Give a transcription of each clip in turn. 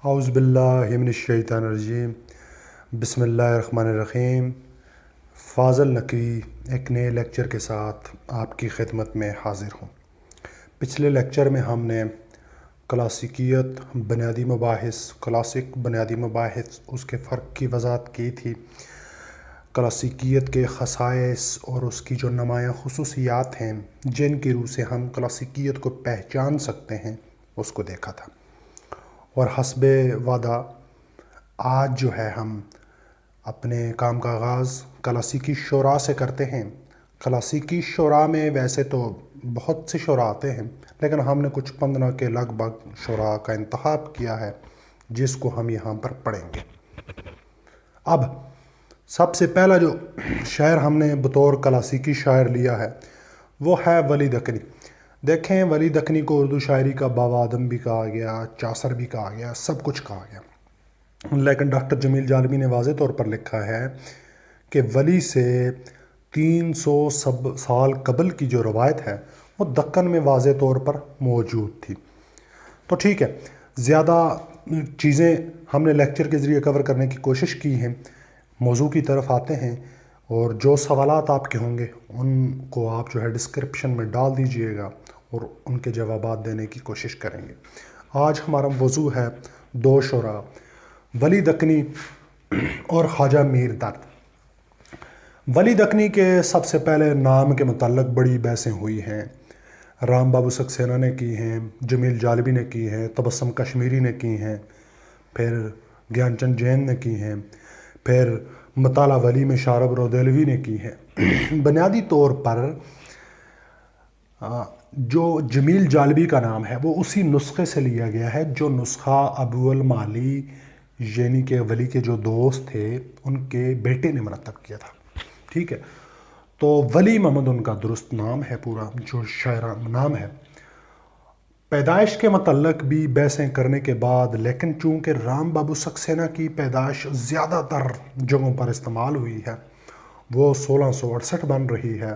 اعوذ باللہ من الشیطان الرجیم، بسم اللہ الرحمن الرحیم۔ فاضل نقوی ایک نئے لیکچر کے ساتھ آپ کی خدمت میں حاضر ہوں۔ پچھلے لیکچر میں ہم نے کلاسیکیت بنیادی مباحث اس کے فرق کی وضاحت کی تھی، کلاسیکیت کے خصائص اور اس کی جو نمایاں خصوصیات ہیں جن کی روح سے ہم کلاسیکیت کو پہچان سکتے ہیں اس کو دیکھا تھا۔ اور حسب وعدہ آج جو ہے ہم اپنے کام کا آغاز کلاسیکی شعراء سے کرتے ہیں۔ کلاسیکی شعراء میں ویسے تو بہت سے شعراء آتے ہیں، لیکن ہم نے کچھ 15 کے لگ بھگ شعراء کا انتخاب کیا ہے جس کو ہم یہاں پر پڑھیں گے۔ اب سب سے پہلا جو شاعر ہم نے بطور کلاسیکی شاعر لیا ہے وہ ہے ولی دکنی۔ دیکھیں، ولی دکنی کو اردو شاعری کا بابا آدم بھی کہا گیا، چاصر بھی کہا گیا، سب کچھ کہا گیا، لیکن ڈاکٹر جمیل جالبی نے واضح طور پر لکھا ہے کہ ولی سے 300 سال قبل کی جو روایت ہے وہ دکن میں واضح طور پر موجود تھی۔ تو ٹھیک ہے، زیادہ چیزیں ہم نے لیکچر کے ذریعے کور کرنے کی کوشش کی ہیں، موضوع کی طرف آتے ہیں، اور جو سوالات آپ کے ہوں گے ان کو آپ جو ہے ڈسکرپشن میں ڈال دیجئے گا اور ان کے جوابات دینے کی کوشش کریں گے۔ آج ہمارا موضوع ہے دو شعراء، ولی دکنی اور خواجہ میر درد۔ ولی دکنی کے سب سے پہلے نام کے متعلق بڑی بحثیں ہوئی ہیں، رام بابو سکسینہ نے کی ہیں، جمیل جالبی نے کی ہیں، تبسم کشمیری نے کی ہیں، پھر گیان چند جین نے کی ہیں، پھر مطالعہ ولی میں شارب رودیلوی نے کی ہیں۔ بنیادی طور پر جو جمیل جالبی کا نام ہے وہ اسی نسخے سے لیا گیا ہے جو نسخہ ابو المعالی یعنی کہ ولی کے جو دوست تھے ان کے بیٹے نے مرتب کیا تھا۔ ٹھیک ہے، تو ولی محمد ان کا درست نام ہے، پورا جو شاعرانہ نام ہے۔ پیدائش کے متعلق بھی بحثیں کرنے کے بعد، لیکن چونکہ رام بابو سکسینہ کی پیدائش زیادہ تر جگہوں پر استعمال ہوئی ہے، وہ 1668 بن رہی ہے،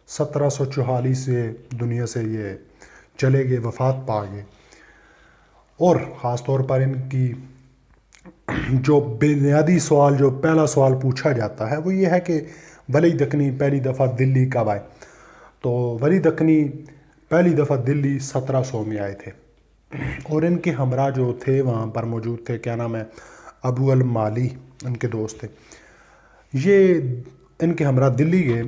1744 سے دنیا سے یہ چلے گئے، وفات پا گئے، اور خاص طور پر ان کی جو بنیادی سوال، جو پہلا سوال پوچھا جاتا ہے وہ یہ ہے کہ ولی دکنی پہلی دفعہ دلی کب آئے؟ تو ولی دکنی پہلی دفعہ دلی 1700 میں آئے تھے، اور ان کے ہمراہ جو تھے وہاں پر موجود تھے، کیا نام ہے، ابو المعالی ان کے دوست تھے۔ یہ ان کے ہمراہ دلی گئے،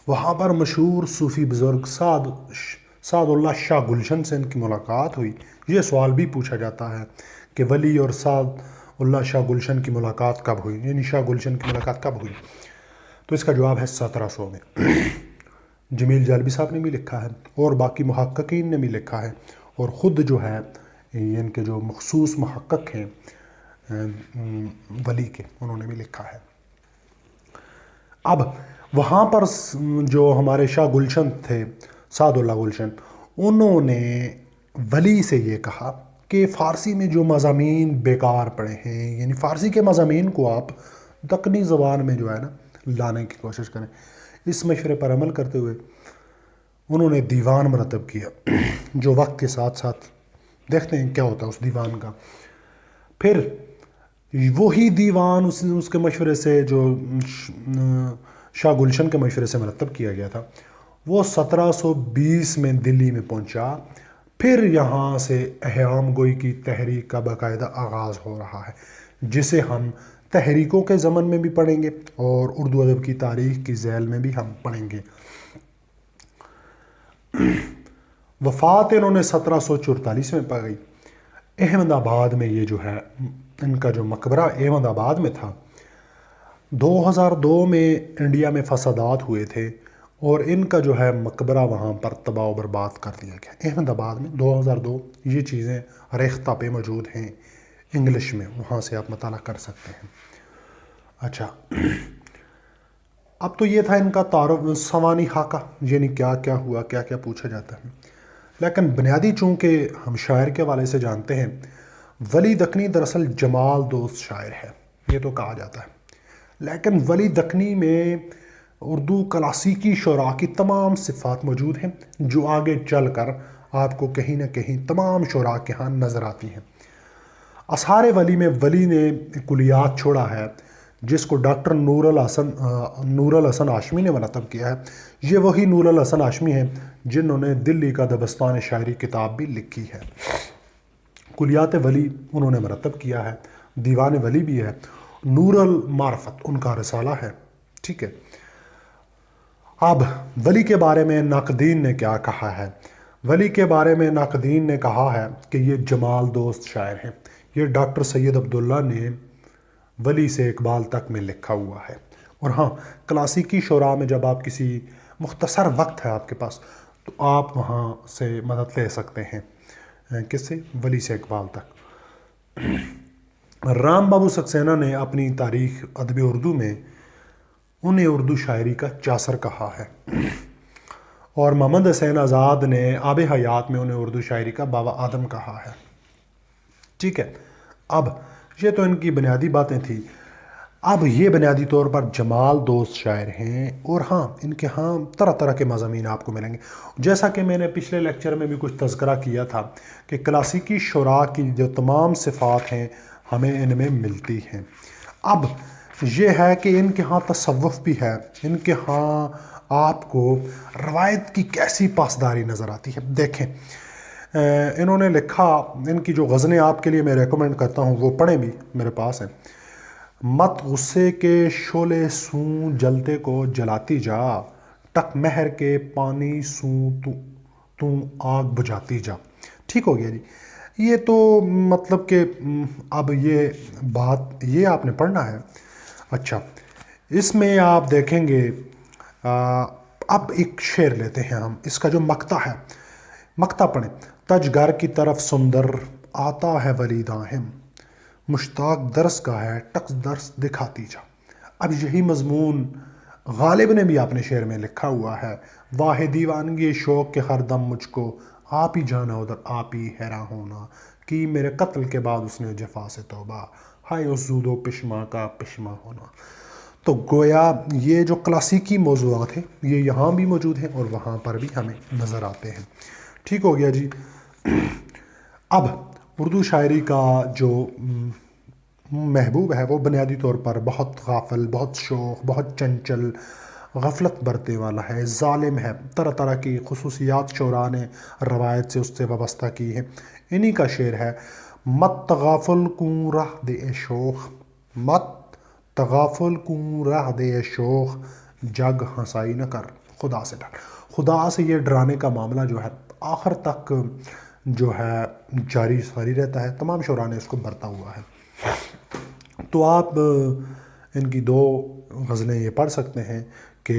وہاں پر مشہور صوفی بزرگ سعد اللہ شاہ گلشن سے ان کی ملاقات ہوئی۔ یہ سوال بھی پوچھا جاتا ہے کہ ولی اور سعد اللہ شاہ گلشن کی ملاقات کب ہوئی، یعنی شاہ گلشن کی ملاقات کب ہوئی؟ تو اس کا جواب ہے 1700 میں۔ جمیل جالبی صاحب نے بھی لکھا ہے اور باقی محققین نے بھی لکھا ہے، اور خود جو ہے ان کے جو مخصوص محقق ہیں ولی کے، انہوں نے بھی لکھا ہے۔ اب وہاں پر جو ہمارے شاہ گلشن تھے، سعد اللہ گلشن، انہوں نے ولی سے یہ کہا کہ فارسی میں جو مضامین بیکار پڑے ہیں، یعنی فارسی کے مضامین کو آپ دکنی زبان میں جو ہے نا لانے کی کوشش کریں۔ اس مشورے پر عمل کرتے ہوئے انہوں نے دیوان مرتب کیا، جو وقت کے ساتھ ساتھ دیکھتے ہیں کیا ہوتا ہے اس دیوان کا۔ پھر وہی دیوان اس کے مشورے سے، جو شاہ گلشن کے مشورے سے مرتب کیا گیا تھا، وہ 1720 میں دلی میں پہنچا۔ پھر یہاں سے احیام گوئی کی تحریک کا باقاعدہ آغاز ہو رہا ہے، جسے ہم تحریکوں کے ضمن میں بھی پڑھیں گے اور اردو ادب کی تاریخ کی ذیل میں بھی ہم پڑھیں گے۔ وفات انہوں نے 1744 میں پا گئی۔ احمد آباد میں یہ جو ہے ان کا جو مقبرہ احمد آباد میں تھا، 2002 میں انڈیا میں فسادات ہوئے تھے اور ان کا جو ہے مقبرہ وہاں پر تباہ و برباد کر دیا گیا احمد آباد میں 2002۔ یہ چیزیں ریختہ پہ موجود ہیں انگلش میں، وہاں سے آپ مطالعہ کر سکتے ہیں۔ اچھا، اب تو یہ تھا ان کا تعارف، سوانح خاکہ، یعنی کیا کیا ہوا، کیا کیا پوچھا جاتا ہے، لیکن بنیادی چونکہ ہم شاعر کے حوالے سے جانتے ہیں، ولی دکنی دراصل جمال دوست شاعر ہے، یہ تو کہا جاتا ہے، لیکن ولی دکنی میں اردو کلاسیکی شعراء کی تمام صفات موجود ہیں جو آگے چل کر آپ کو کہیں نہ کہیں تمام شعراء کے ہاں نظر آتی ہیں۔ اسحار ولی میں ولی نے کلیات چھوڑا ہے جس کو ڈاکٹر نور الحسن ہاشمی نے مرتب کیا ہے۔ یہ وہی نور الحسن ہاشمی ہیں جنہوں نے دلی کا دبستان شاعری کتاب بھی لکھی ہے۔ کلیات ولی انہوں نے مرتب کیا ہے، دیوان ولی بھی ہے، نور المعرفت ان کا رسالہ ہے، ٹھیک ہے۔ اب ولی کے بارے میں ناقدین نے کیا کہا ہے؟ ولی کے بارے میں ناقدین نے کہا ہے کہ یہ جمال دوست شاعر ہیں۔ یہ ڈاکٹر سید عبداللہ نے ولی سے اقبال تک میں لکھا ہوا ہے۔ اور ہاں، کلاسیکی شعراء میں جب آپ کسی مختصر وقت ہے آپ کے پاس تو آپ وہاں سے مدد لے سکتے ہیں۔ کس سے؟ ولی سے اقبال تک۔ رام بابو سکسینہ نے اپنی تاریخ ادب اردو میں انہیں اردو شاعری کا چاثر کہا ہے، اور محمد حسین آزاد نے آب حیات میں انہیں اردو شاعری کا بابا آدم کہا ہے، ٹھیک ہے۔ اب یہ تو ان کی بنیادی باتیں تھیں۔ اب یہ بنیادی طور پر جمال دوست شاعر ہیں، اور ہاں ان کے ہاں طرح طرح کے مضامین آپ کو ملیں گے، جیسا کہ میں نے پچھلے لیکچر میں بھی کچھ تذکرہ کیا تھا کہ کلاسیکی شعراء کی جو تمام صفات ہیں ہمیں ان میں ملتی ہیں۔ اب یہ ہے کہ ان کے ہاں تصوف بھی ہے، ان کے ہاں آپ کو روایت کی کیسی پاسداری نظر آتی ہے۔ دیکھیں انہوں نے لکھا، ان کی جو غزلیں آپ کے لیے میں ریکمنڈ کرتا ہوں وہ پڑھیں بھی، میرے پاس ہیں۔ مت غصے کے شعلے سوں جلتے کو جلاتی جا، ٹک مہر کے پانی سوں تو آگ بجھاتی جا، ٹھیک ہو گیا جی۔ یہ تو مطلب کہ اب یہ بات یہ آپ نے پڑھنا ہے۔ اچھا، اس میں آپ دیکھیں گے، اب ایک شعر لیتے ہیں ہم، اس کا جو مقطع ہے، مقطع پڑھیں۔ تج گھر کی طرف سندر آتا ہے ولی داہم، مشتاق درس کا ہے ٹک درس دکھاتی جا۔ اب یہی مضمون غالب نے بھی اپنے شعر میں لکھا ہوا ہے۔ واہ دیوانگی شوق کے ہر دم مجھ کو، آپ ہی جانا ادھر آپ ہی حیراں ہونا، کی میرے قتل کے بعد اس نے جفا سے توبہ، ہائے اس زود و پشما کا پشما ہونا۔ تو گویا یہ جو کلاسیکی موضوعات ہیں یہ یہاں بھی موجود ہیں اور وہاں پر بھی ہمیں نظر آتے ہیں، ٹھیک ہو گیا جی۔ اب اردو شاعری کا جو محبوب ہے وہ بنیادی طور پر بہت غافل، بہت شوخ، بہت چنچل، غفلت برتنے والا ہے، ظالم ہے۔ طرح طرح کی خصوصیات شعراء نے روایت سے اس سے وابستہ کی ہیں۔ انہی کا شعر ہے، مت تغافل کوں راہ دے اے شوخ، مت تغافل کوں راہ دے اے شوخ، جگ ہنسائی نہ کر خدا سے ڈر۔ خدا سے یہ ڈرانے کا معاملہ جو ہے آخر تک جو ہے جاری ساری رہتا ہے، تمام شعراء نے اس کو برتا ہوا ہے۔ تو آپ ان کی دو غزلیں یہ پڑھ سکتے ہیں کہ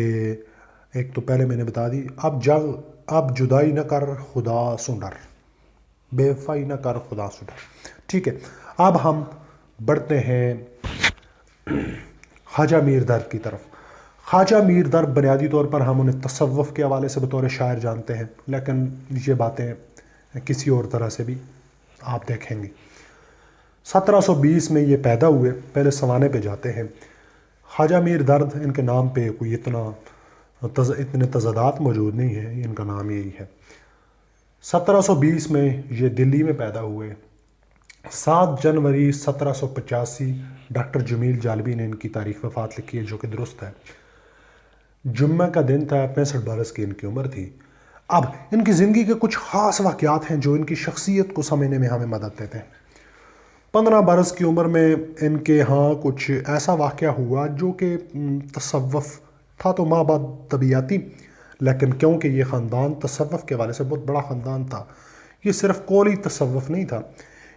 ایک تو پہلے میں نے بتا دی، اب جدائی نہ کر خدا سو ڈر، بے وفائی نہ کر خدا سو ڈر، ٹھیک ہے۔ اب ہم بڑھتے ہیں خواجہ میر درد کی طرف۔ خواجہ میر درد بنیادی طور پر ہم انہیں تصوف کے حوالے سے بطور شاعر جانتے ہیں، لیکن یہ باتیں کسی اور طرح سے بھی آپ دیکھیں گے۔ 1720 میں یہ پیدا ہوئے، پہلے سوانے پہ جاتے ہیں۔ خواجہ میر درد، ان کے نام پہ کوئی اتنے تضادات موجود نہیں ہیں، ان کا نام یہی ہے۔ 1720 میں یہ دلی میں پیدا ہوئے۔ 7 جنوری 1785 ڈاکٹر جمیل جالبی نے ان کی تاریخ وفات لکھی ہے، جو کہ درست ہے۔ جمعہ کا دن تھا، 65 برس کی ان کی عمر تھی۔ اب ان کی زندگی کے کچھ خاص واقعات ہیں جو ان کی شخصیت کو سمجھنے میں ہمیں مدد دیتے ہیں۔ 15 برس کی عمر میں ان کے ہاں کچھ ایسا واقعہ ہوا جو کہ تصوف تھا تو ماں بعد طبیعتی، لیکن کیونکہ یہ خاندان تصوف کے حوالے سے بہت بڑا خاندان تھا، یہ صرف قولی تصوف نہیں تھا،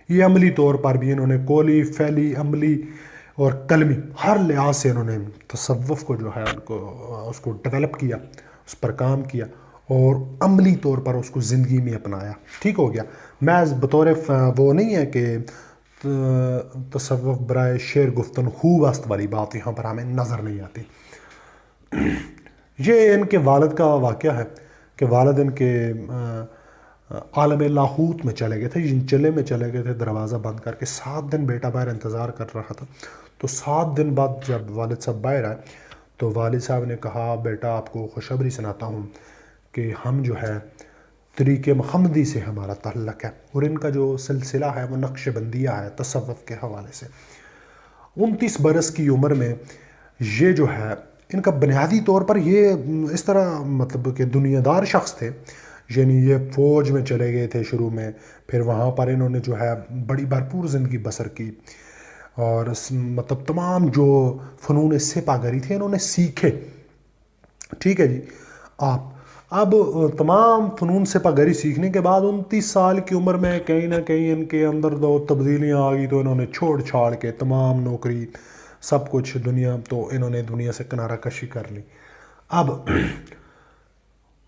یہ عملی طور پر بھی انہوں نے قولی، فعلی، عملی اور قلمی ہر لحاظ سے انہوں نے تصوف کو جو ہے اس کو ڈیولپ کیا، اس پر کام کیا اور عملی طور پر اس کو زندگی میں اپنایا، ٹھیک ہو گیا۔ محض بطور وہ نہیں ہے کہ تصوف برائے شعر گفتن خوب است والی بات یہاں پر ہمیں نظر نہیں آتی۔ یہ ان کے والد کا واقعہ ہے کہ والد ان کے عالم لاہوت میں چلے گئے تھے، چلے میں چلے گئے تھے دروازہ بند کر کے۔ 7 دن بیٹا باہر انتظار کر رہا تھا، تو 7 دن بعد جب والد صاحب باہر آئے تو والد صاحب نے کہا، بیٹا آپ کو خوشخبری سناتا ہوں کہ ہم جو ہے طریق محمدی سے ہمارا تعلق ہے، اور ان کا جو سلسلہ ہے وہ نقش بندیہ ہے تصوف کے حوالے سے۔ 29 برس کی عمر میں یہ جو ہے ان کا بنیادی طور پر یہ اس طرح مطلب کہ دنیا دار شخص تھے، یعنی یہ فوج میں چلے گئے تھے شروع میں، پھر وہاں پر انہوں نے جو ہے بڑی بھرپور زندگی بسر کی، اور مطلب تمام جو فنون سپہ گری تھے انہوں نے سیکھے، ٹھیک ہے جی۔ اب تمام فنون سپہ گری سیکھنے کے بعد 29 سال کی عمر میں کہیں نہ کہیں ان کے اندر دو تبدیلیاں آ گئی، تو انہوں نے چھوڑ چھاڑ کے تمام نوکری سب کچھ دنیا، تو انہوں نے دنیا سے کنارہ کشی کر لی۔ اب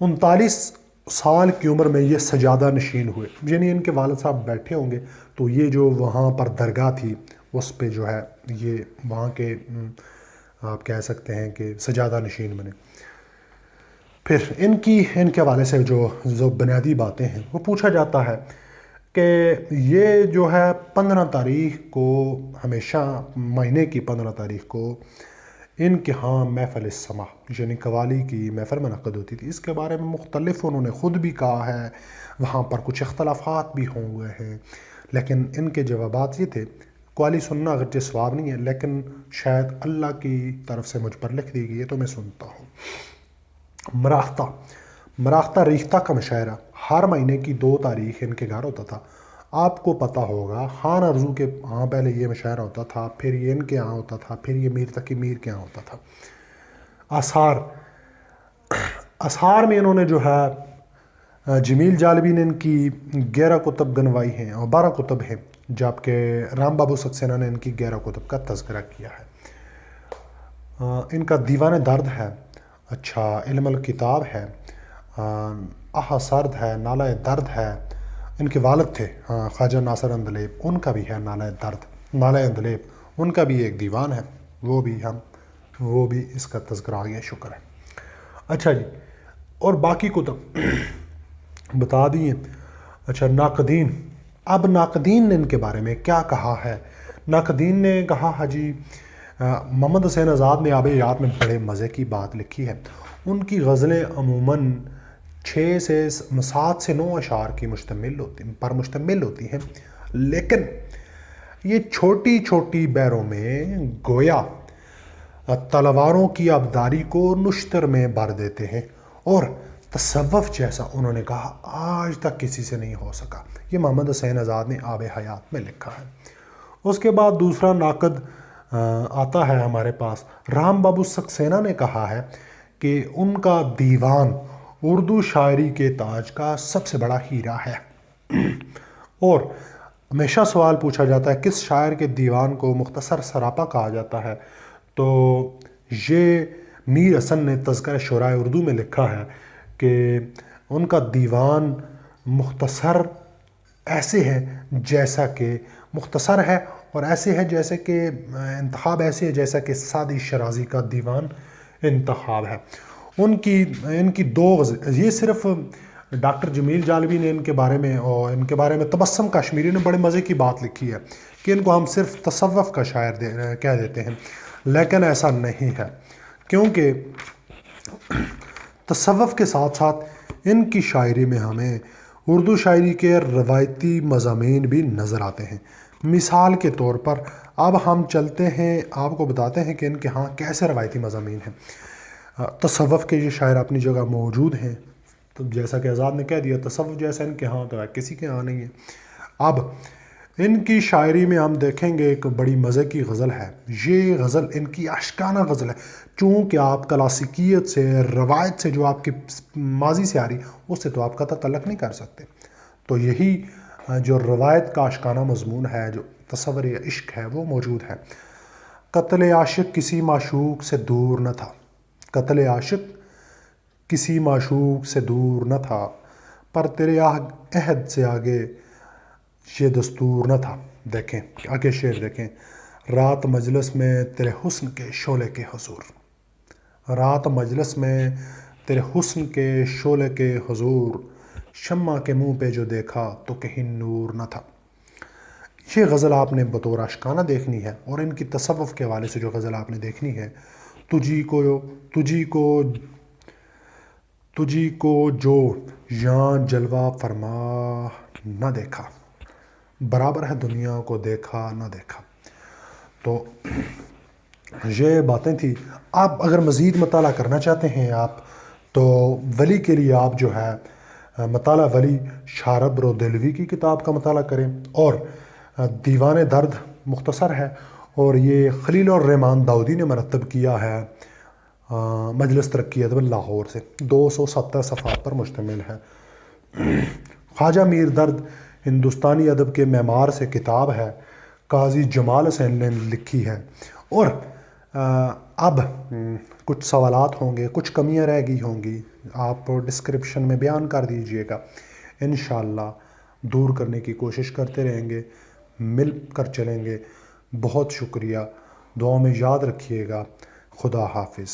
39 سال کی عمر میں یہ سجادہ نشین ہوئے، یعنی ان کے والد صاحب بیٹھے ہوں گے تو یہ جو وہاں پر درگاہ تھی اس پہ جو ہے یہ وہاں کے آپ کہہ سکتے ہیں کہ سجادہ نشین بنے۔ پھر ان کے حوالے سے جو بنیادی باتیں ہیں وہ پوچھا جاتا ہے کہ یہ جو ہے 15 تاریخ کو، ہمیشہ مہینے کی 15 تاریخ کو ان کے ہاں محفل السماع یعنی قوالی کی محفل منعقد ہوتی تھی۔ اس کے بارے میں مختلف انہوں نے خود بھی کہا ہے، وہاں پر کچھ اختلافات بھی ہوئے ہیں، لیکن ان کے جوابات یہ تھے، قوالی سننا اگرچہ ثواب نہیں ہے لیکن شاید اللہ کی طرف سے مجھ پر لکھ دی گئی ہے تو میں سنتا ہوں۔ مراختہ ریختہ کا مشاعرہ ہر مہینے کی 2 تاریخ ان کے گھر ہوتا تھا۔ آپ کو پتہ ہوگا خان ارزو کے ہاں پہلے یہ مشاعرہ ہوتا تھا، پھر یہ ان کے ہاں ہوتا تھا، پھر یہ میر تقی میر کے ہاں ہوتا تھا۔ اسحار میں انہوں نے جو ہے جمیل جالبی نے ان کی 11 کتب گنوائی ہیں اور 12 کتب ہیں، جبکہ رام بابو سکسینہ نے ان کی 11 کتب کا تذکرہ کیا ہے۔ ان کا دیوان درد ہے، اچھا علم الکتاب ہے، آہ سرد ہے، نالہ درد ہے، ان کے والد تھے خواجہ ناصر اندلیب، ان کا بھی ہے نالہ درد، نالہ اندلیب ان کا بھی ایک دیوان ہے، وہ بھی اس کا تذکرہ آ گیا، شکر ہے۔ اچھا جی، اور باقی کتب بتا دیے۔ اچھا ناقدین، اب ناقدین نے ان کے بارے میں کیا کہا ہے؟ ناقدین نے کہا حاجی محمد حسین آزاد نے آب حیات میں بڑے مزے کی بات لکھی ہے۔ ان کی غزلیں عموماً 7 سے 9 اشعار کی مشتمل ہوتی ہیں، لیکن یہ چھوٹی چھوٹی بیروں میں گویا تلواروں کی آبداری کو نشتر میں بھر دیتے ہیں، اور تصوف جیسا انہوں نے کہا آج تک کسی سے نہیں ہو سکا۔ یہ محمد حسین آزاد نے آب حیات میں لکھا ہے۔ اس کے بعد دوسرا ناقد آتا ہے ہمارے پاس، رام بابو سکسینہ نے کہا ہے کہ ان کا دیوان اردو شاعری کے تاج کا سب سے بڑا ہیرا ہے، اور ہمیشہ سوال پوچھا جاتا ہے کس شاعر کے دیوان کو مختصر سراپا کہا جاتا ہے، تو یہ میر حسن نے تذکرہ شعراء اردو میں لکھا ہے کہ ان کا دیوان مختصر ایسے ہے جیسا کہ مختصر ہے، اور ایسے ہے جیسے کہ انتخاب ایسے ہے جیسا کہ سعدی شرازی کا دیوان انتخاب ہے۔ ان کی 2 غزل، یہ صرف ڈاکٹر جمیل جالبی نے ان کے بارے میں تبسم کشمیری نے بڑے مزے کی بات لکھی ہے کہ ان کو ہم صرف تصوف کا شاعر کہہ دیتے ہیں، لیکن ایسا نہیں ہے، کیونکہ تصوف کے ساتھ ساتھ ان کی شاعری میں ہمیں اردو شاعری کے روایتی مضامین بھی نظر آتے ہیں۔ مثال کے طور پر اب ہم چلتے ہیں، آپ کو بتاتے ہیں کہ ان کے ہاں کیسے روایتی مضامین ہیں۔ تصوف کے یہ شاعر اپنی جگہ موجود ہیں، تو جیسا کہ آزاد نے کہہ دیا تصوف جیسا ان کے ہاں تو ہے کسی کے ہاں نہیں ہے۔ اب ان کی شاعری میں ہم دیکھیں گے ایک بڑی مزے کی غزل ہے، یہ غزل ان کی عاشقانہ غزل ہے، چونکہ آپ کلاسیکیت سے، روایت سے جو آپ کے ماضی سے آ رہی اس سے تو آپ قطع تعلق نہیں کر سکتے، تو یہی جو روایت کا عاشقانہ مضمون ہے، جو تصور عشق ہے وہ موجود ہے۔ قتل عاشق کسی معشوق سے دور نہ تھا، قتل عاشق کسی معشوق سے دور نہ تھا، پر تیرے عہد سے آگے یہ دستور نہ تھا۔ دیکھیں آگے شعر دیکھیں، رات مجلس میں تیرے حسن کے شعلے کے حضور، رات مجلس میں تیرے حسن کے شعلے کے حضور، شمع کے منہ پہ جو دیکھا تو کہیں نور نہ تھا۔ یہ غزل آپ نے بطور عاشقانہ دیکھنی ہے، اور ان کی تصوف کے حوالے سے جو غزل آپ نے دیکھنی ہے، تجھی کو جو یاں جلوہ فرما نہ دیکھا، برابر ہے دنیا کو دیکھا نہ دیکھا۔ تو یہ باتیں تھیں۔ آپ اگر مزید مطالعہ کرنا چاہتے ہیں آپ تو ولی کے لیے آپ جو ہے مطالعہ ولی شارب رو دلوی کی کتاب کا مطالعہ کریں، اور دیوان درد مختصر ہے، اور یہ خلیل الرحمن داؤدی نے مرتب کیا ہے، مجلس ترقی ادب لاہور سے، 270 صفحات پر مشتمل ہے۔ خواجہ میر درد ہندوستانی ادب کے معمار سے کتاب ہے، قاضی جمال حسین نے لکھی ہے۔ اور اب کچھ سوالات ہوں گے، کچھ کمیاں رہ گئی ہوں گی، آپ ڈسکرپشن میں بیان کر دیجئے گا، انشاءاللہ دور کرنے کی کوشش کرتے رہیں گے، مل کر چلیں گے۔ بہت شکریہ، دعاؤں میں یاد رکھیے گا۔ خدا حافظ۔